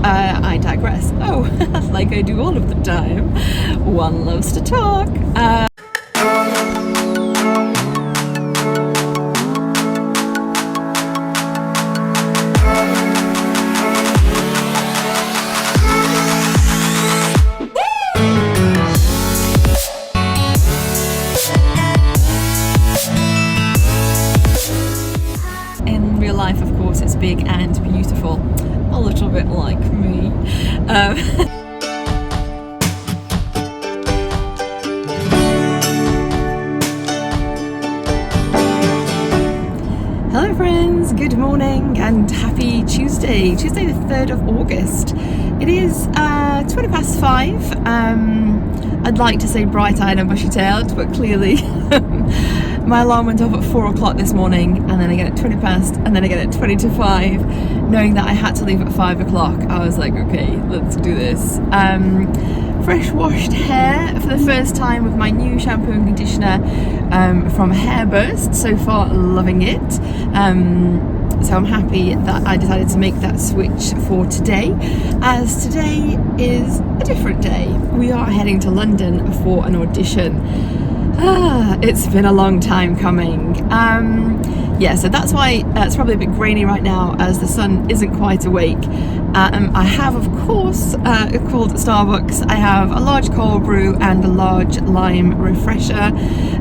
I digress. Oh, like I do all of the time. One loves to talk. In real life, of course, it's big and beautiful. A little bit like me. Hello friends, good morning and happy Tuesday the 3rd of August. It is 20 past 5. I'd like to say bright-eyed and bushy-tailed, but clearly my alarm went off at 4 o'clock this morning, and then again at 20 past, and then again at 20 to 5. Knowing that I had to leave at 5 o'clock, I was like, okay, let's do this. Fresh washed hair for the first time with my new shampoo and conditioner from Hairburst. So far, loving it. So I'm happy that I decided to make that switch for today, as today is a different day. We are heading to London for an audition. It's been a long time coming. Yeah, so that's why it's probably a bit grainy right now, as the sun isn't quite awake. I have, of course, called Starbucks. I have a large cold brew and a large lime refresher.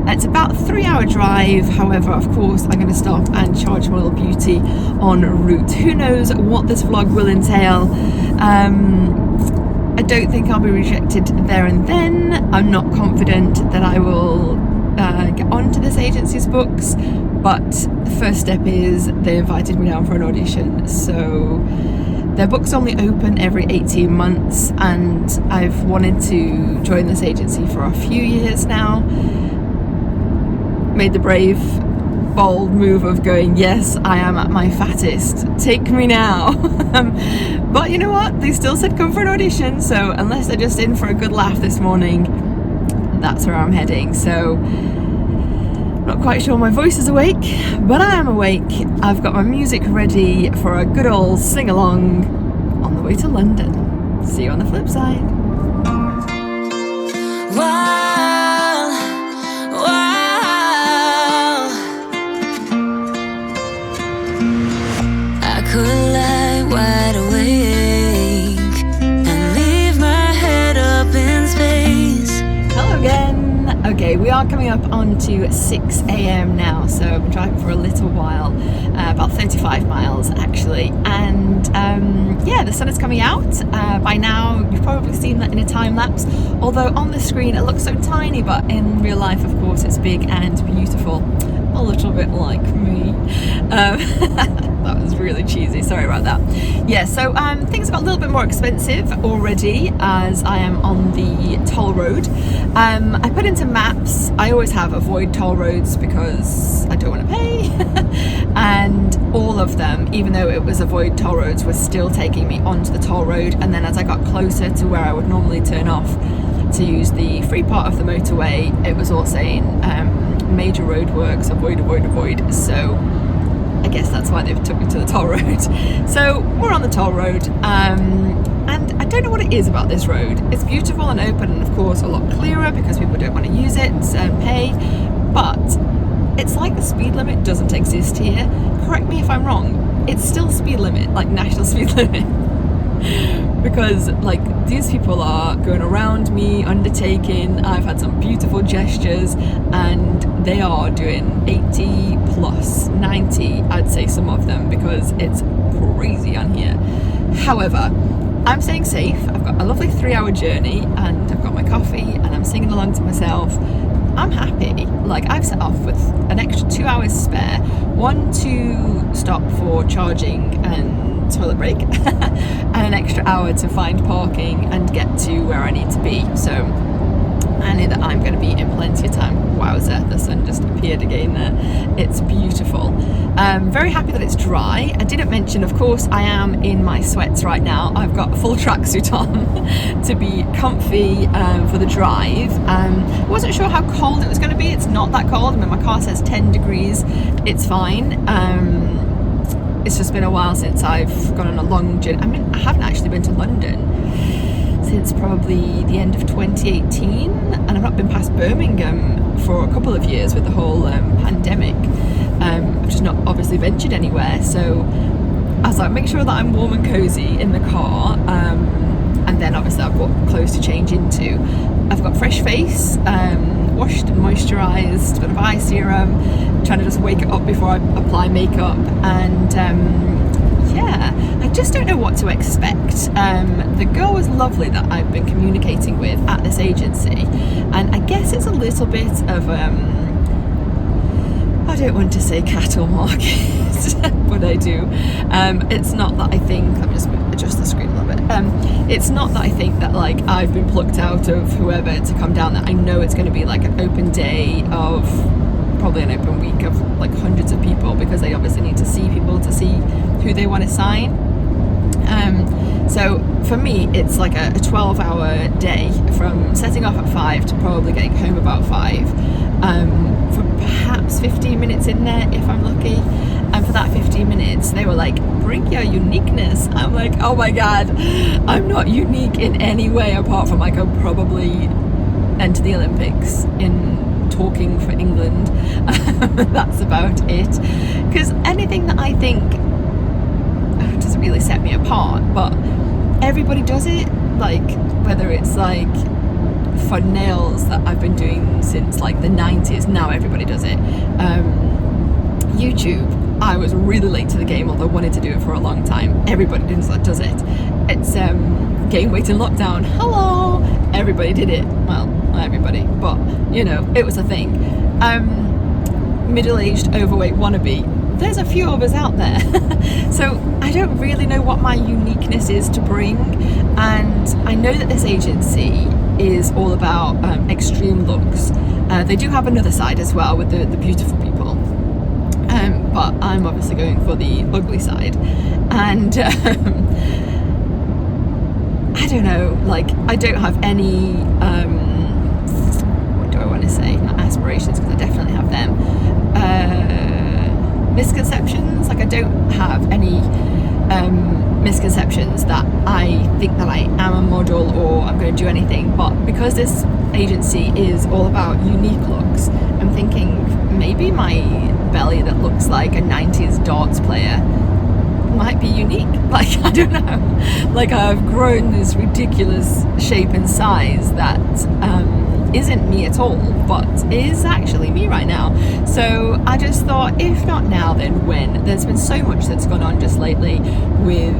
It's about a 3-hour drive. However, of course, I'm going to stop and charge my little beauty en route. Who knows what this vlog will entail. I don't think I'll be rejected there and then. I'm not confident that I will get onto this agency's books, but the first step is they invited me down for an audition. So their books only open every 18 months, and I've wanted to join this agency for a few years now. Made the brave, bold move of going, yes, I am at my fattest, take me now. But you know what, they still said come for an audition, so unless they're just in for a good laugh this morning, that's where I'm heading. So not quite sure my voice is awake, but I am awake. I've got my music ready for a good old sing-along on the way to London. See you on the flip side. I could lie wide awake and leave my head up in space. Hello again. Okay, we are coming up onto 6 a.m. now, so I've been driving for a little while, about 35 miles actually, and yeah, the sun is coming out. By now you've probably seen that in a time lapse, although on the screen it looks so tiny, but in real life, of course, it's big and beautiful. A little bit like me. That was really cheesy, sorry about that. Yeah, so things got a little bit more expensive already, as I am on the toll road. I put into maps, I always have avoid toll roads because I don't want to pay. And all of them, even though it was avoid toll roads, were still taking me onto the toll road. And then as I got closer to where I would normally turn off to use the free part of the motorway, it was all saying major roadworks, avoid, avoid, avoid. So I guess that's why they've took me to the toll road. So we're on the toll road, and I don't know what it is about this road. It's beautiful and open, and of course a lot clearer because people don't want to use it and pay, but it's like the speed limit doesn't exist here. Correct me if I'm wrong, it's still speed limit, like national speed limit. Because like these people are going around me, undertaking, I've had some beautiful gestures, and they are doing 80 plus 90, I'd say, some of them, because it's crazy on here. However, I'm staying safe. I've got a lovely 3-hour journey, and I've got my coffee, and I'm singing along to myself. I'm happy. Like, I've set off with an extra 2 hours spare, one to stop for charging and toilet break, and an extra hour to find parking and get to where I need to be. So I know that I'm going to be in plenty of time. Wowza, the sun just appeared again there. It's beautiful. Very happy that it's dry. I didn't mention, of course, I am in my sweats right now. I've got a full tracksuit on to be comfy for the drive. I wasn't sure how cold it was going to be. It's not that cold. I mean, my car says 10 degrees. It's fine. it's just been a while since I've gone on a long journey. I mean, I haven't actually been to London since probably the end of 2018, and I've not been past Birmingham for a couple of years with the whole pandemic. I've just not obviously ventured anywhere, so I was like, make sure that I'm warm and cozy in the car, and then obviously I've got clothes to change into. I've got fresh face, washed and moisturised, a bit of eye serum, trying to just wake it up before I apply makeup, and yeah, I just don't know what to expect. The girl was lovely that I've been communicating with at this agency, and I guess it's a little bit of I don't want to say cattle market, but I do. It's not that I think, let me just adjust the screen a little bit. It's not that I think that like I've been plucked out of whoever to come down there. I know it's going to be like an open day of, probably an open week of like hundreds of people, because they obviously need to see people to see who they want to sign. So for me, it's like a 12-hour day from setting off at 5 to probably getting home about 5, for perhaps 15 minutes in there if I'm lucky. And for that 15 minutes, they were like, bring your uniqueness. I'm like, oh my God, I'm not unique in any way apart from I could probably enter the Olympics in talking for England. That's about it. Because anything that I think doesn't really set me apart, but everybody does it. Like whether it's like fun nails that I've been doing since like the 90s, now everybody does it. YouTube, I was really late to the game, although I wanted to do it for a long time. Everybody does it. It's gain weight in lockdown. Hello, everybody did it. Well, not everybody, but you know, it was a thing. Middle-aged, overweight wannabe. There's a few of us out there. So I don't really know what my uniqueness is to bring, and I know that this agency is all about extreme looks. They do have another side as well with the beautiful people, but I'm obviously going for the ugly side. And I don't know, like I don't have any what do I want to say, not aspirations, because I definitely have them, misconceptions. Like I don't have any misconceptions that I think that I am a model or I'm going to do anything, but because this agency is all about unique looks, I'm thinking maybe my belly that looks like a 90s darts player might be unique. Like I don't know, like I've grown this ridiculous shape and size that isn't me at all, but is actually me right now. So I just thought, if not now, then when? There's been so much that's gone on just lately with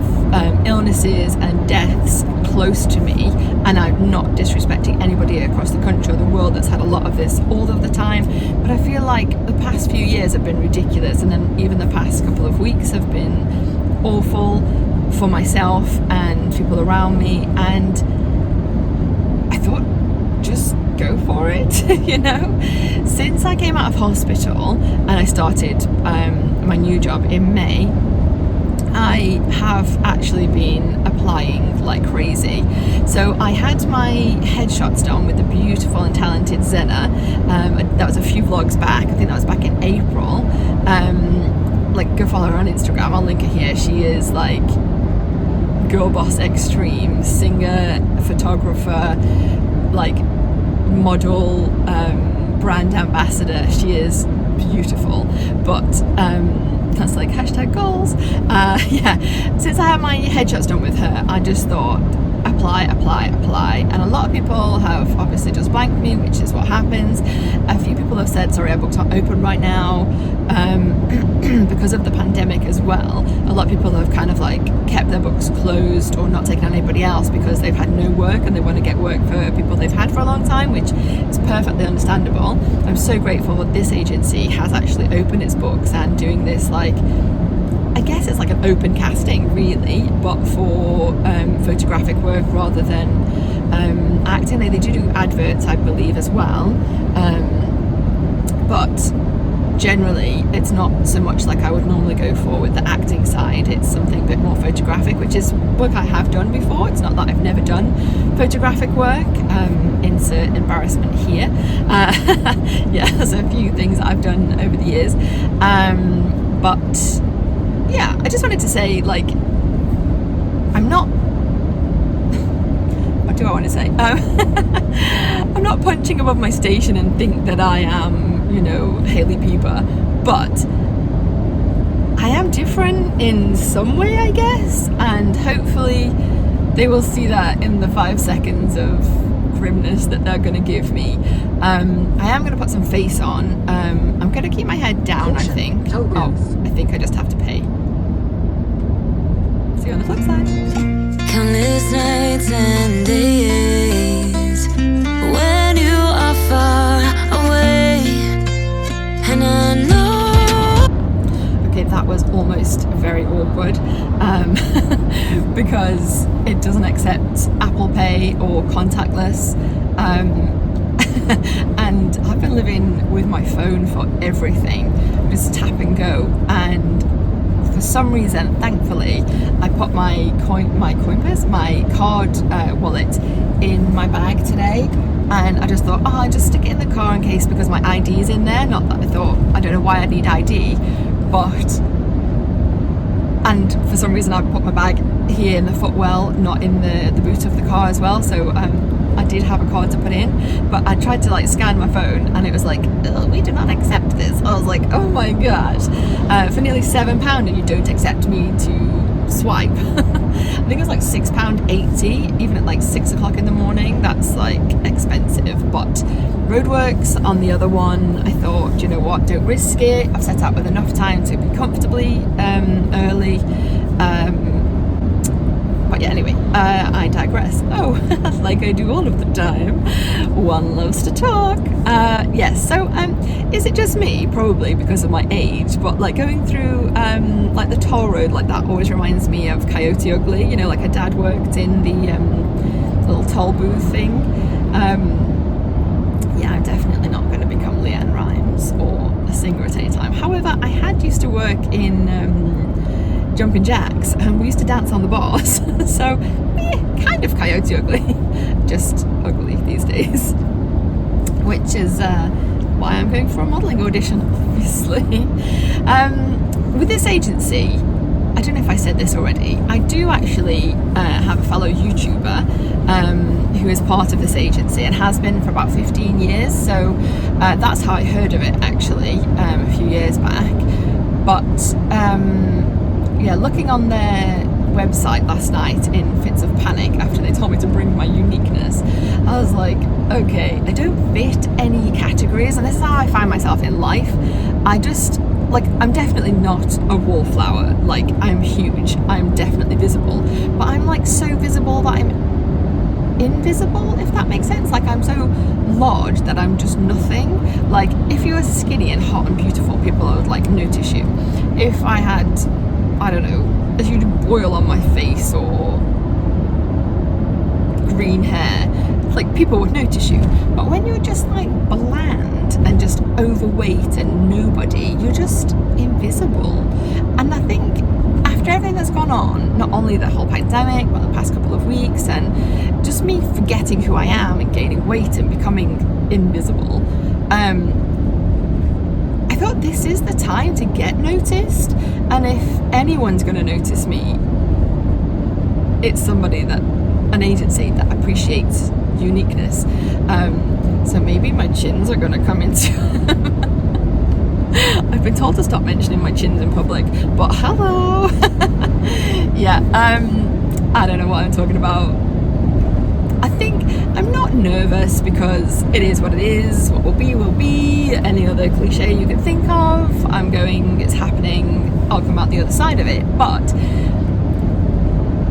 illnesses and deaths close to me, and I'm not disrespecting anybody across the country or the world that's had a lot of this all of the time, but I feel like the past few years have been ridiculous, and then even the past couple of weeks have been awful for myself and people around me, and I thought, just go for it. You know, since I came out of hospital and I started my new job in May, I have actually been applying like crazy. So I had my headshots done with the beautiful and talented Zenna. That was a few vlogs back. I think that was back in April. Like, go follow her on Instagram. I'll link her here. She is like girl boss extreme, singer, photographer, like model, brand ambassador. She is beautiful, but that's like hashtag goals. Yeah, since I had my headshots done with her, I just thought apply, and a lot of people have obviously just blanked me, which is what happens. A few people have said, sorry, our books aren't open right now, because of the pandemic as well. A lot of people have kind of like kept their books closed or not taken on anybody else because they've had no work and they want to get work for people they've had for a long time, which is perfectly understandable. I'm so grateful that this agency has actually opened its books and doing this, like, I guess it's like an open casting really, but for photographic work rather than acting. They do adverts, I believe, as well, but generally it's not so much like I would normally go for with the acting side. It's something a bit more photographic, which is work I have done before. It's not that I've never done photographic work. Insert embarrassment here. Yeah, there's a few things that I've done over the years, but yeah, I just wanted to say, like, I'm not, what do I want to say? I'm not punching above my station and think that I am, you know, Hailey Bieber, but I am different in some way, I guess, and hopefully they will see that in the 5 seconds of grimness that they're going to give me. I am going to put some face on. I'm going to keep my head down, I think. Oh, I think I just have to pay. See you on the flip side. Countless nights and days when you are far away, and I know. Okay, that was almost very awkward because it doesn't accept Apple Pay or contactless. And I've been living with my phone for everything, just tap and go. And for some reason, thankfully, I put my card wallet in my bag today, and I just thought, oh, I'll just stick it in the car in case, because my ID is in there. Not that I thought, I don't know why I need ID, and for some reason I put my bag here in the footwell, not in the boot of the car as well. So I did have a card to put in, but I tried to like scan my phone and it was like, we do not accept this. I was like, oh my gosh, for nearly £7 and you don't accept me to swipe. I think it was like £6.80 even at like 6 o'clock in the morning. That's like expensive. But roadworks on the other one, I thought, you know what, don't risk it. I've set out with enough time to be comfortably early. But yeah, anyway, I digress. Oh, like I do all of the time. One loves to talk. Yes, so is it just me? Probably because of my age, but like going through like the toll road like that always reminds me of Coyote Ugly. You know, like her dad worked in the little toll booth thing. Yeah, I'm definitely not going to become Leanne Rimes or a singer at any time. However, I had used to work in Jumping Jacks, and we used to dance on the bars. So, kind of Coyote Ugly, just ugly these days. Which is why I'm going for a modelling audition, obviously. With this agency, I don't know if I said this already, I do actually have a fellow YouTuber who is part of this agency and has been for about 15 years. So that's how I heard of it actually a few years back. But yeah, looking on their website last night in fits of panic after they told me to bring my uniqueness, I was like, okay, I don't fit any categories, and this is how I find myself in life. I just, like, I'm definitely not a wallflower. Like, I'm huge, I'm definitely visible, but I'm like so visible that I'm invisible, if that makes sense. Like, I'm so large that I'm just nothing. Like, if you were skinny and hot and beautiful, people would like notice you. If I had, I don't know, if you had oil on my face or green hair, like, people would notice you. But when you're just like bland and just overweight and nobody, you're just invisible. And I think after everything that's gone on, not only the whole pandemic, but the past couple of weeks, and just me forgetting who I am and gaining weight and becoming invisible, I thought this is the time to get noticed. And if anyone's going to notice me, it's somebody that, an agency that appreciates uniqueness. So maybe my chins are going to come into I've been told to stop mentioning my chins in public, but hello. Yeah, I don't know what I'm talking about. I think I'm not nervous because it is what it is. What will be will be. Any other cliche you can think of, I'm going, it's happening, I'll come out the other side of it. But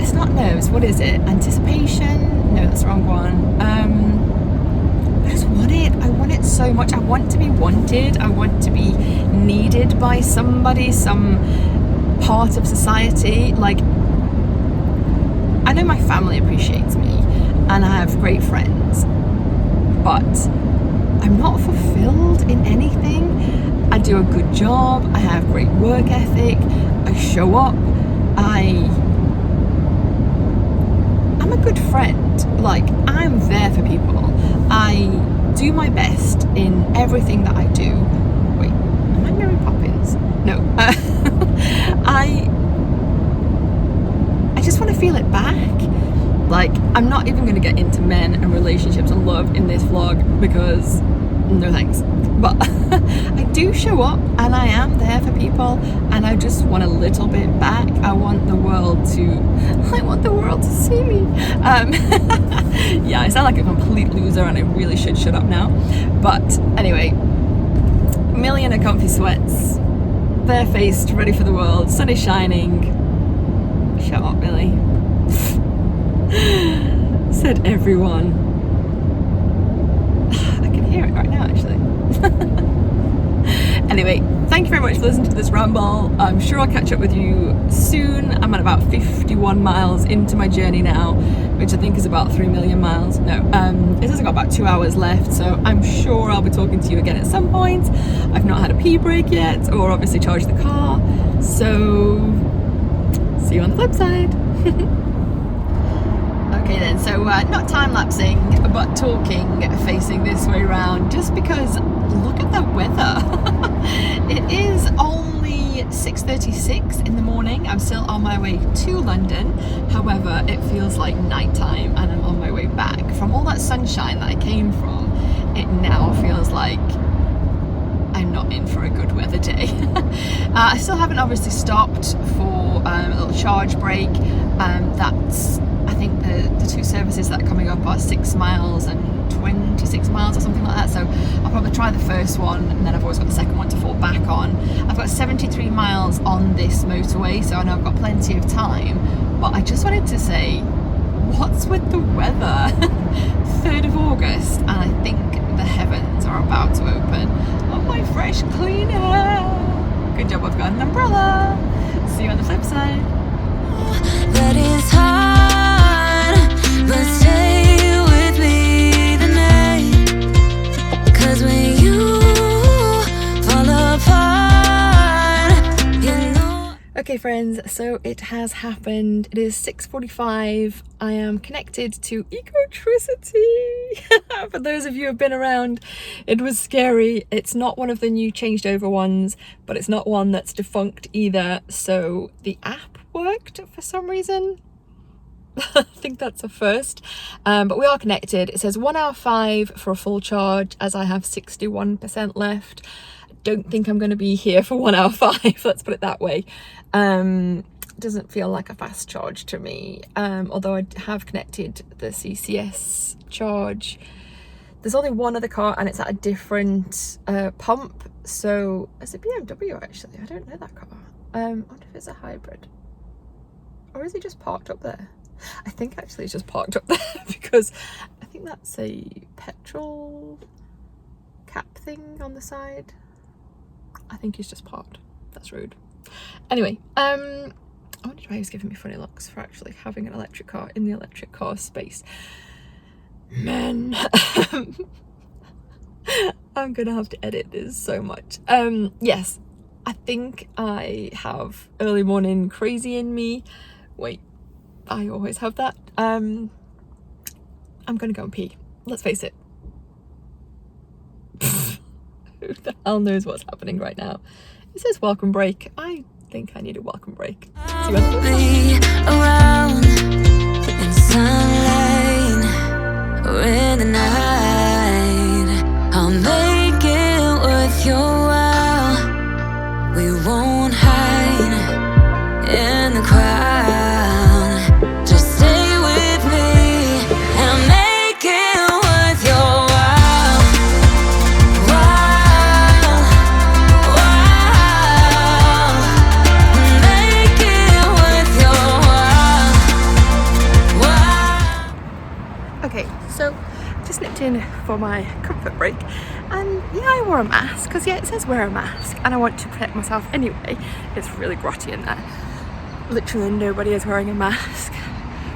it's not nerves. What is it? Anticipation? No, that's the wrong one. I just want it. I want it so much. I want to be wanted. I want to be needed by somebody, some part of society. Like, I know my family appreciates me and I have great friends, but I'm not fulfilled in anything. I do a good job. I have great work ethic. I show up. I'm a good friend. Like, I'm there for people. I do my best in everything that I do. Wait, am I Mary Poppins? miles. No, I just want to feel it back. Like, I'm not even going to get into men and relationships and love in this vlog because no thanks. But I do show up and I am there for people, and I just want a little bit back. I want the world to see me. Yeah, I sound like a complete loser and I really should shut up now. But anyway, Millie in her comfy sweats, bare-faced, ready for the world, sun is shining. Shut up, Millie. Said everyone. I can hear it right now, actually. Anyway, thank you very much for listening to this ramble. I'm sure I'll catch up with you soon. I'm at about 51 miles into my journey now, which I think is about 3 million miles. No, it says I've got about 2 hours left, so I'm sure I'll be talking to you again at some point. I've not had a pee break yet, or obviously charged the car. So, see you on the flip side. Okay then, so not time-lapsing, but talking, facing this way around, just because look at the weather. It is only 6:36 in the morning. I'm still on my way to London. However, it feels like nighttime and I'm on my way back. From all that sunshine that I came from, it now feels like I'm not in for a good weather day. I still haven't obviously stopped for a little charge break. That's, I think the two services that are coming up are 6 miles and 26 miles or something like that, so I'll probably try the first one and then I've always got the second one to fall back on. I've got 73 miles on this motorway, so I know I've got plenty of time, but I just wanted to say, what's with the weather? 3rd of August, and I think the heavens are about to open on my fresh clean air. Good job I've got an umbrella. See you on the flip side. That is hard, but stay with me tonight. 'Cause when you fall apart, you know. Okay friends, so it has happened. It is 6:45. I am connected to Ecotricity. For those of you who have been around, it was scary. It's not one of the new changed over ones, but it's not one that's defunct either. So the app worked for some reason. I think that's a first, but we are connected. It says 1 hour 5 for a full charge, as I have 61% left. I don't think I'm going to be here for 1 hour 5, let's put it that way. Doesn't feel like a fast charge to me, although I have connected the CCS charge. There's only one other car and it's at a different pump, so it's a BMW actually. I don't know that car. I wonder if it's a hybrid, or is he just parked up there? I think actually it's just parked up there because I think that's a petrol cap thing on the side. I think he's just parked. That's rude. Anyway, I wonder why he was giving me funny looks for actually having an electric car in the electric car space. Man, I'm gonna have to edit this so much. Yes, I think I have early morning crazy in me. Wait, I always have that. I'm gonna go and pee. Let's face it. Who the hell knows what's happening right now? It says welcome break. I think I need a welcome break. See you on the flip side. Around in sunlight or in the night, I'll make it worth your while. We won't hide in the crowd. Just stay with me and make it worth your while. While, make it worth your while. Okay, so just nipped in for my comfort break, and yeah, I wore a mask because yeah, it says wear a mask and I want to protect myself anyway. It's really grotty in there. Literally nobody is wearing a mask.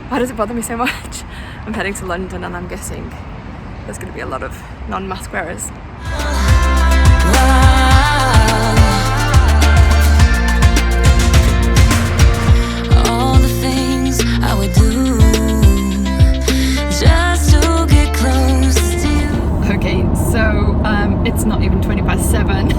Why does it bother me so much? I'm heading to London and I'm guessing there's going to be a lot of non-mask wearers. All the things I would do just to get close to you. Okay, so it's not even 7:20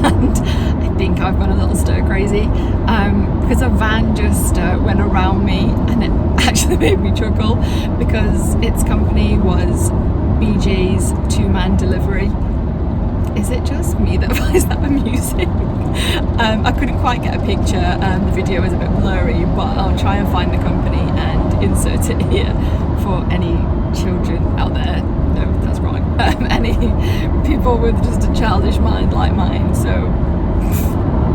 and I think I've gone a little stir crazy because a van just went around me, and it actually made me chuckle because its company was BJ's two-man delivery. Is it just me that finds that amusing? I couldn't quite get a picture, the video is a bit blurry, but I'll try and find the company and insert it here for any children out there. No, that's wrong. Any people with just a childish mind like mine, so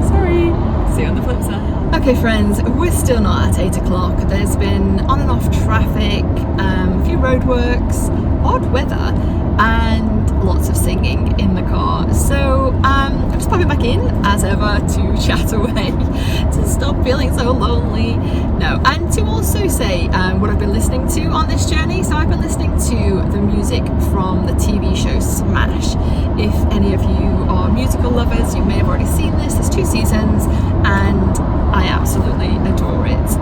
sorry. See you on the flip side. Okay friends, we're still not at 8 o'clock. There's been on and off traffic, a few roadworks, odd weather, and lots of singing in the car. So I'm just popping back in as ever to chat away, to stop feeling so lonely. No, and to also say what I've been listening to on this journey. So I've been listening to the music from the TV show Smash. If any of you are musical lovers, you may have already seen this. There's 2 seasons and I absolutely adore it.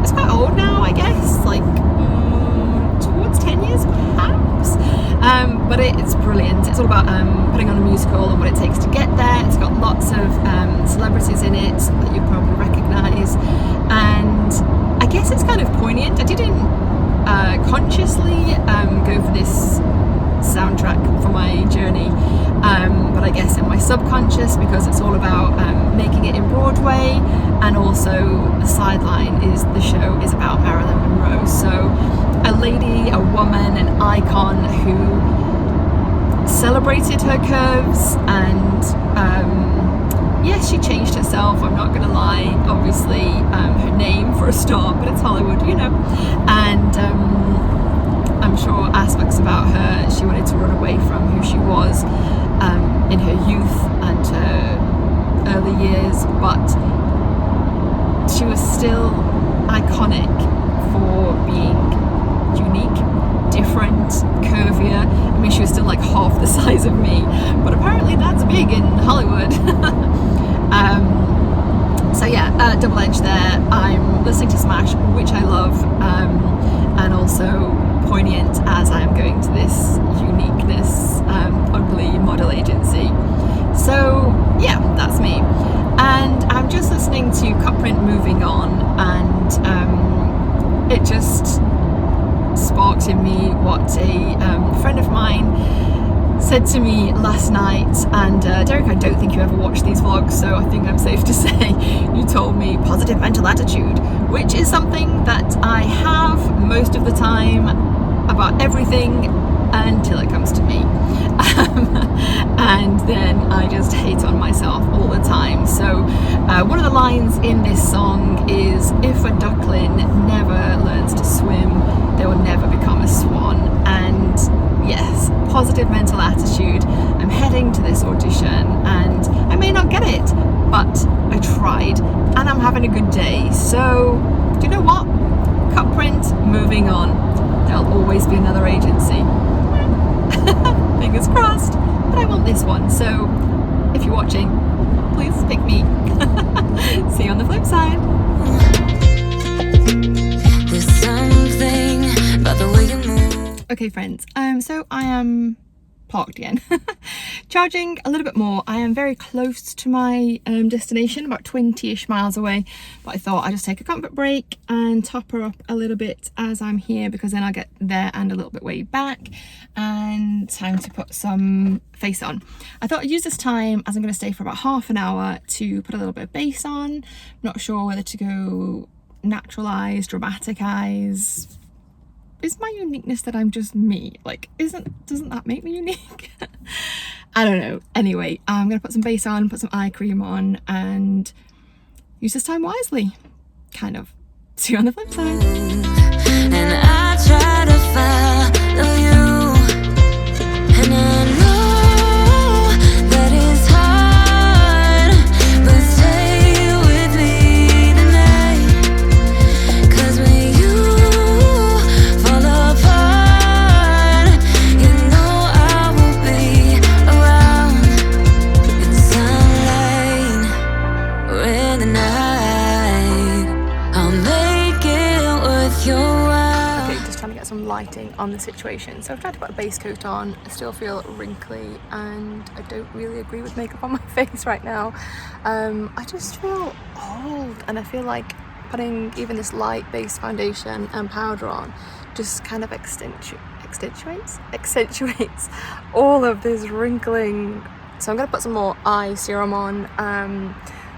It's quite old now, I guess, like towards 10 years perhaps. But it's brilliant. It's all about putting on a musical and what it takes to get there. It's got lots of celebrities in it that you probably recognise, and I guess it's kind of poignant. I didn't consciously go for this soundtrack for my journey, but I guess in my subconscious, because it's all about making it in Broadway, and also the sideline is the show is about Marilyn Monroe. So a lady, a woman, an icon who celebrated her curves, and yes, she changed herself, I'm not gonna lie. Obviously her name for a start, but it's Hollywood, you know, and I'm sure aspects about her she wanted to run away from who she was in her youth and her early years, but she was still iconic for being unique, different, curvier. I mean, she was still like half the size of me, but apparently that's big in Hollywood. So yeah, double edge there. I'm listening to Smash, which I love, and also poignant as I am going to this uniqueness, ugly model agency. So yeah, that's me. And I'm just listening to Cutprint Moving On, and it just sparked in me what a friend of mine said to me last night. And Derek, I don't think you ever watch these vlogs, so I think I'm safe to say you told me positive mental attitude, which is something that I have most of the time about everything until it comes to me. And then I just hate on myself all the time. So one of the lines in this song is, if a duckling never learns to swim, they will never become a swan. And yes, positive mental attitude. I'm heading to this audition and I may not get it, but I tried and I'm having a good day. So do you know what? Cutprint, moving on. There'll always be another agency. Fingers crossed, but I want this one. So if you're watching, please pick me. See you on the flip side. There's something about the way you move. Okay friends, so I am parked again. Charging a little bit more. I am very close to my destination, about 20-ish miles away, but I thought I'd just take a comfort break and top her up a little bit as I'm here, because then I'll get there and a little bit way back, and time to put some face on. I thought I'd use this time, as I'm going to stay for about half an hour, to put a little bit of base on. Not sure whether to go natural eyes, dramatic eyes. Is my uniqueness that I'm just me? Like, doesn't that make me unique? I don't know. Anyway, I'm gonna put some base on, put some eye cream on, and use this time wisely. Kind of. See you on the flip side. And I try to follow you, and I know that it's hard, but stay with me tonight. 'Cause when you fall apart, you know I will be around. In sunlight or in the night, I'll make it worth your trying to get some lighting on the situation. So I've tried to put a base coat on. I still feel wrinkly and I don't really agree with makeup on my face right now. I just feel old, and I feel like putting even this light base foundation and powder on just kind of accentuates all of this wrinkling. So I'm going to put some more eye serum on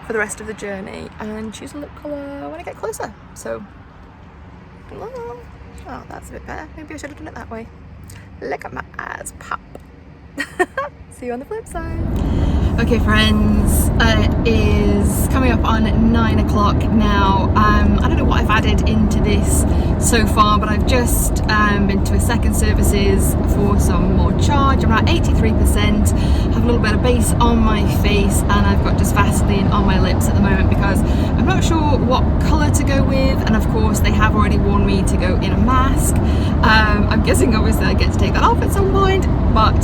for the rest of the journey and choose a lip colour when I get closer. So, oh, that's a bit better. Maybe I should have done it that way. Look at my eyes pop. See you on the flip side. Okay friends, it is coming up on 9 o'clock now. I don't know what I've added into this so far, but I've just been to a second services for some more charge. I'm at 83%, have a little bit of base on my face, and I've got just Vaseline on my lips at the moment because I'm not sure what colour to go with, and of course they have already warned me to go in a mask. I'm guessing obviously I get to take that off at some point, but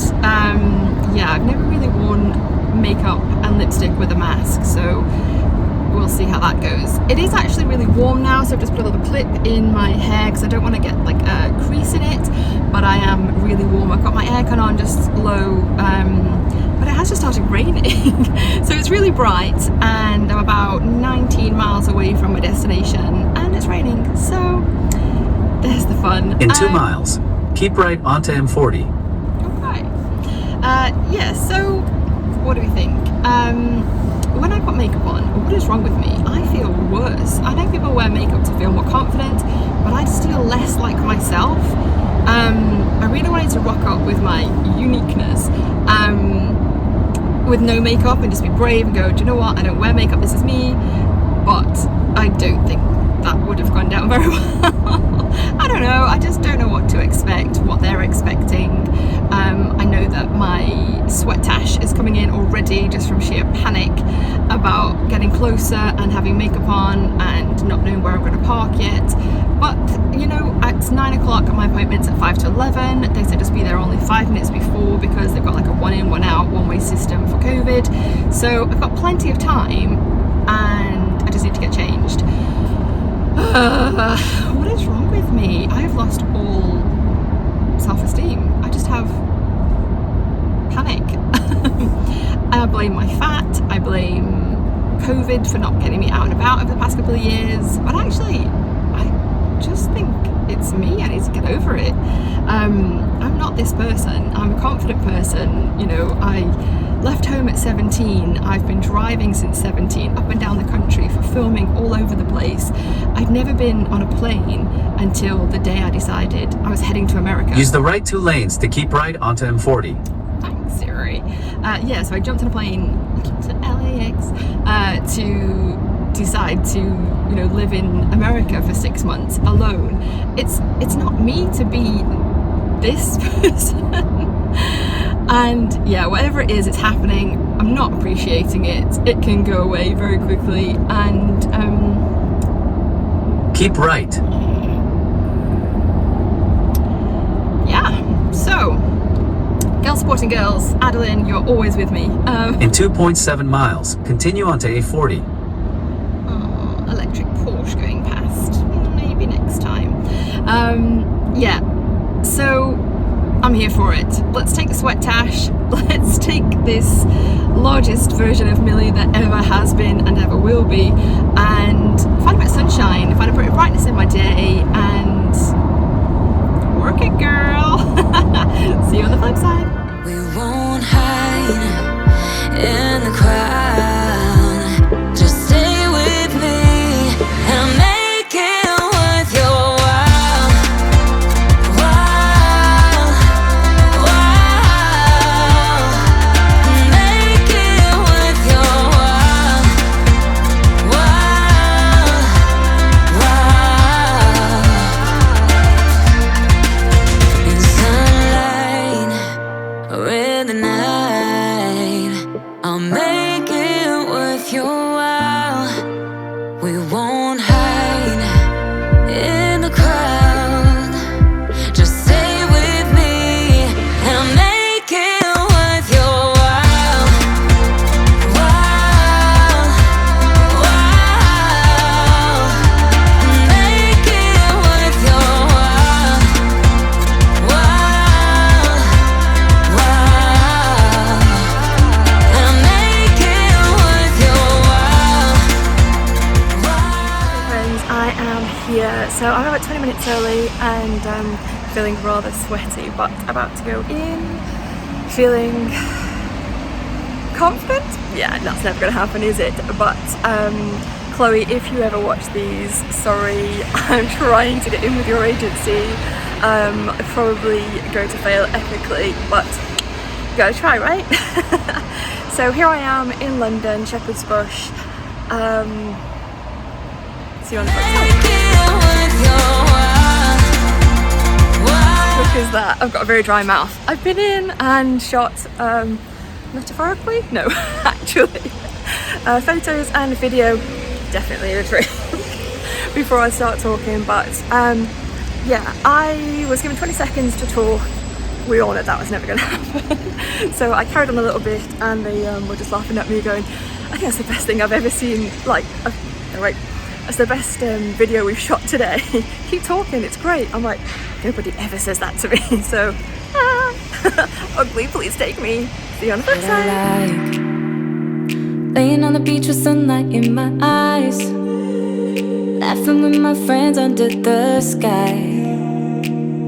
yeah, I've never really worn makeup and lipstick with a mask, so we'll see how that goes. It is actually really warm now, so I've just put a little clip in my hair because I don't want to get like a crease in it, but I am really warm. I've got my aircon on just low, but it has just started raining. So it's really bright and I'm about 19 miles away from my destination and it's raining, so there's the fun. In 2 miles, keep right onto M40. Okay. Yeah, so what do we think? When I put makeup on, what is wrong with me? I feel worse. I know people wear makeup to feel more confident, but I just feel less like myself. I really wanted to rock up with my uniqueness, with no makeup and just be brave and go, do you know what? I don't wear makeup, this is me. But I don't think that would have gone down very well. I don't know, I just don't know what to expect, what they're expecting. I know that my sweat tash is coming in already just from sheer panic about getting closer and having makeup on and not knowing where I'm going to park yet. But you know, it's 9 o'clock and my appointment's at 5 to 11. They said just be there only 5 minutes before because they've got like a one in, one out, one way system for COVID. So I've got plenty of time and I just need to get changed. What is wrong with me? I have lost all self-esteem. I just have panic. I blame my fat, I blame COVID for not getting me out and about over the past couple of years, but actually I just think it's me. I need to get over it. I'm not this person. I'm a confident person. You know, I left home at 17. I've been driving since 17 up and down the country for filming all over the place. I'd never been on a plane until the day I decided I was heading to America. Use the right 2 lanes to keep right onto M40. Thanks, Siri. Yeah, so I jumped on a plane to LAX to decide to, you know, live in America for 6 months alone. It's not me to be this person. And yeah, whatever it is, it's happening. I'm not appreciating it. It can go away very quickly. And keep right. Yeah. So, girls supporting girls. Adeline, you're always with me. In 2.7 miles, continue onto A40. Oh, electric Porsche going past. Maybe next time. Yeah. So, I'm here for it. Let's take the sweat tash. Let's take this largest version of Millie that ever has been and ever will be, and find a bit of sunshine, find a bit of brightness in my day, and work it, girl. See you on the flip side. We won't hide in the crowd. Just stay with me and make it worth your while. Make it worth your while. minutes early and feeling rather sweaty, but about to go in feeling confident. Yeah, that's never going to happen, is it? But Chloe, if you ever watch these, sorry, I'm trying to get in with your agency. Probably going to fail epically, but gotta try, right? So here I am in London, Shepherd's Bush. See you on the front. Look at that, I've got a very dry mouth. I've been in and shot, metaphorically? No, actually. Photos and video, definitely a trick before I start talking, but yeah, I was given 20 seconds to talk. We all know that was never going to happen. So I carried on a little bit and they were just laughing at me going, I think that's the best thing I've ever seen, like, right, that's the best video we've shot today. Keep talking, it's great. I'm like, nobody ever says that to me. So, ugly, please take me. See you on the flip side. Laying on the beach with sunlight in my eyes, laughing with my friends under the sky,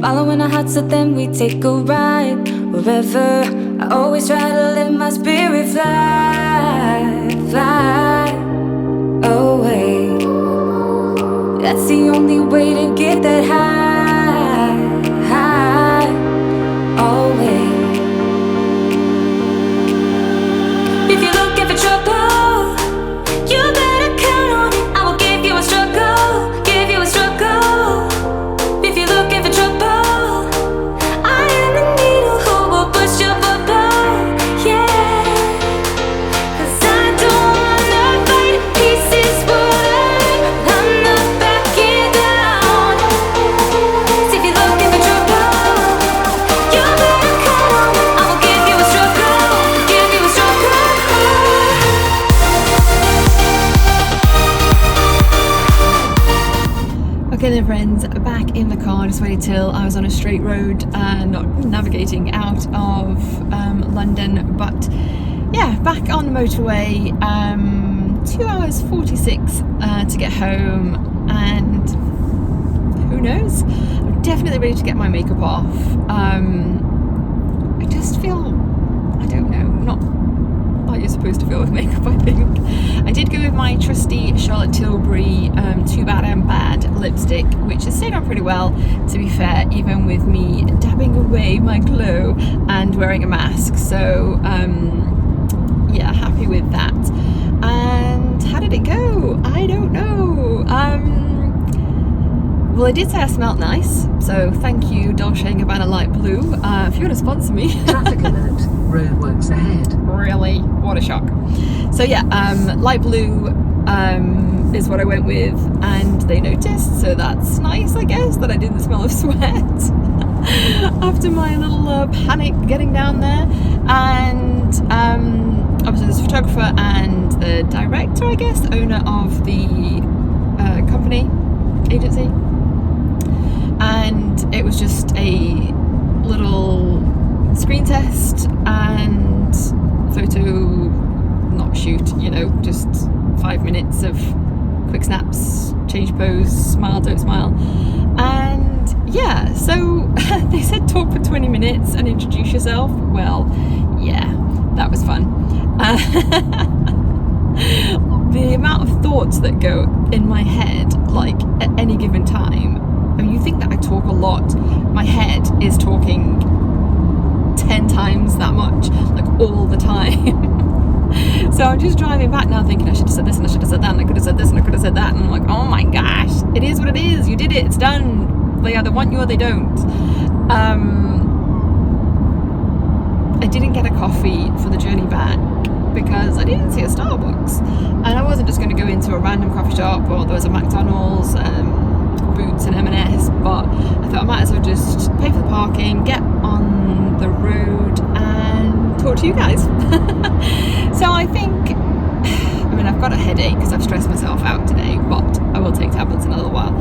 following our hearts so then we take a ride. Wherever, I always try to let my spirit fly, fly away. That's the only way to get that high, high, always. If you're looking for trouble, you better count on it. I will give you a struggle, give you a struggle. If you're looking for trouble, I am the needle who will push your bubble, yeah. 'Cause I don't wanna fight pieces wood, I'm not backing down. So if you're looking for trouble, you better count on it. I will give you a struggle, give you a struggle. Okay then friends, back in the car, just waited till I was on a straight road and not navigating out of London, but yeah, back on the motorway, 2 hours 46 to get home, and who knows, I'm definitely ready to get my makeup off. I just feel, I don't know, not like you're supposed to feel with makeup, I think. I did go with my trusty Charlotte Tilbury Too Bad I'm Bad lipstick, which has stayed on pretty well, to be fair, even with me dabbing away my glow and wearing a mask. So yeah, happy with that. And how did it go? I don't know. Well, I did say I smelled nice, so thank you Dolce & Gabbana Light Blue. If you want to sponsor me. Traffic alert. Roadworks ahead. Really? What a shock. So yeah, light blue is what I went with, and they noticed, so that's nice, I guess, that I didn't smell of sweat after my little panic getting down there. And obviously there's a photographer and the director, I guess, the owner of the company, agency, and it was just a little screen test and photo, not shoot, you know, just 5 minutes of quick snaps, change pose, smile, don't smile. And yeah, so they said talk for 20 minutes and introduce yourself. Well, yeah, that was fun. The amount of thoughts that go in my head, like at any given time, I mean, you think that I talk a lot, my head is talking 10 times that much, like all the time. So I'm just driving back now thinking I should have said this and I should have said that and I could have said this and I could have said that, and I'm like, oh my gosh, it is what it is, you did it, it's done, they either want you or they don't. I didn't get a coffee for the journey back because I didn't see a Starbucks, and I wasn't just going to go into a random coffee shop, or there was a McDonald's, Boots and M&S, but I thought I might as well just pay for the parking, get on the road and talk to you guys. So I think, I mean, I've got a headache because I've stressed myself out today, but I will take tablets in a little while.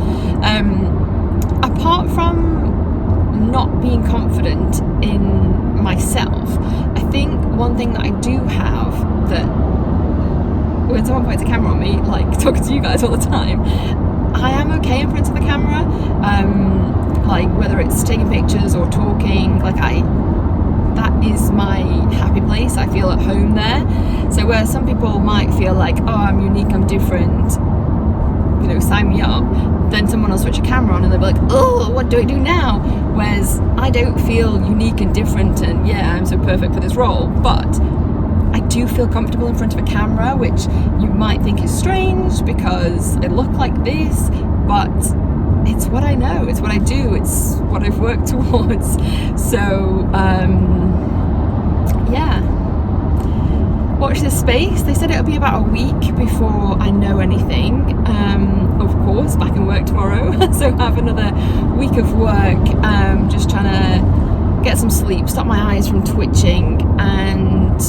Apart from not being confident in myself, I think one thing that I do have, that when someone points a camera on me, like talking to you guys all the time, I am okay in front of the camera, like whether it's taking pictures or talking, like that is my happy place. I feel at home there. So where some people might feel like, oh, I'm unique, I'm different, you know, sign me up, then someone will switch a camera on and they'll be like, oh, what do I do now? Whereas I don't feel unique and different and yeah, I'm so perfect for this role, but I do feel comfortable in front of a camera, which you might think is strange because I look like this, but it's what I know, it's what I do, it's what I've worked towards. So yeah, watch this space. They said it'll be about a week before I know anything. Of course, back in work tomorrow, so have another week of work, just trying to get some sleep, stop my eyes from twitching, and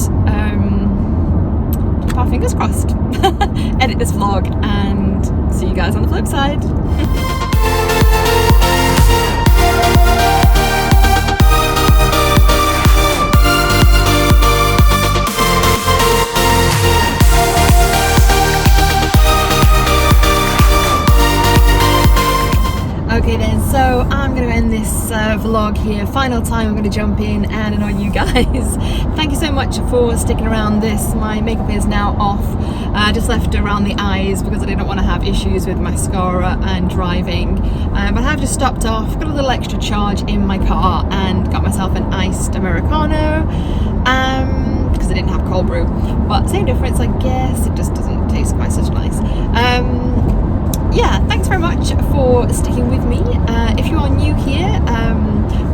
keep our fingers crossed. Edit this vlog and see you guys on the flip side. Okay then, so I'm going to end this vlog here. Final time I'm going to jump in and annoy you guys. Thank you so much for sticking around this. My makeup is now off. I just left around the eyes because I didn't want to have issues with mascara and driving. But I have just stopped off, got a little extra charge in my car and got myself an iced Americano because I didn't have cold brew. But same difference, I guess. It just doesn't taste quite such nice. Yeah, thanks very much for sticking with me. If you are new here,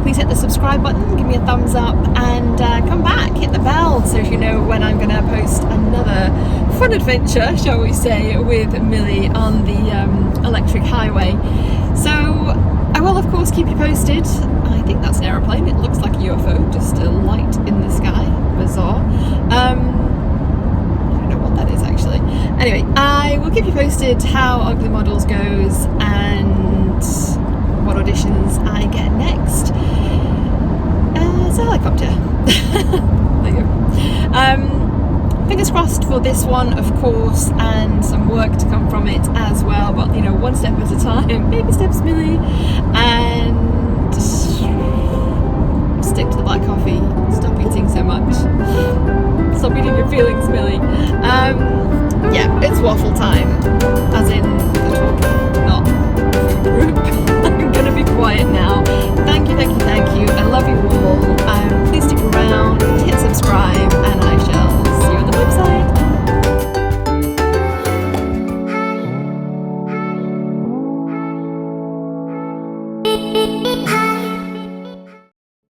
please hit the subscribe button, give me a thumbs up, and come back, hit the bell so you know when I'm going to post another fun adventure, shall we say, with Millie on the electric highway. So I will, of course, keep you posted. I think that's an aeroplane. It looks like a UFO, just a light in the sky. Bizarre. That is actually. Anyway, I will keep you posted how Ugly Models goes and what auditions I get next. It's a helicopter. There you go. Fingers crossed for this one, of course, and some work to come from it as well. But you know, one step at a time. Baby steps, Millie, and stick to the black coffee. Stop eating so much. Stop eating your feelings, Millie. Yeah, it's waffle time.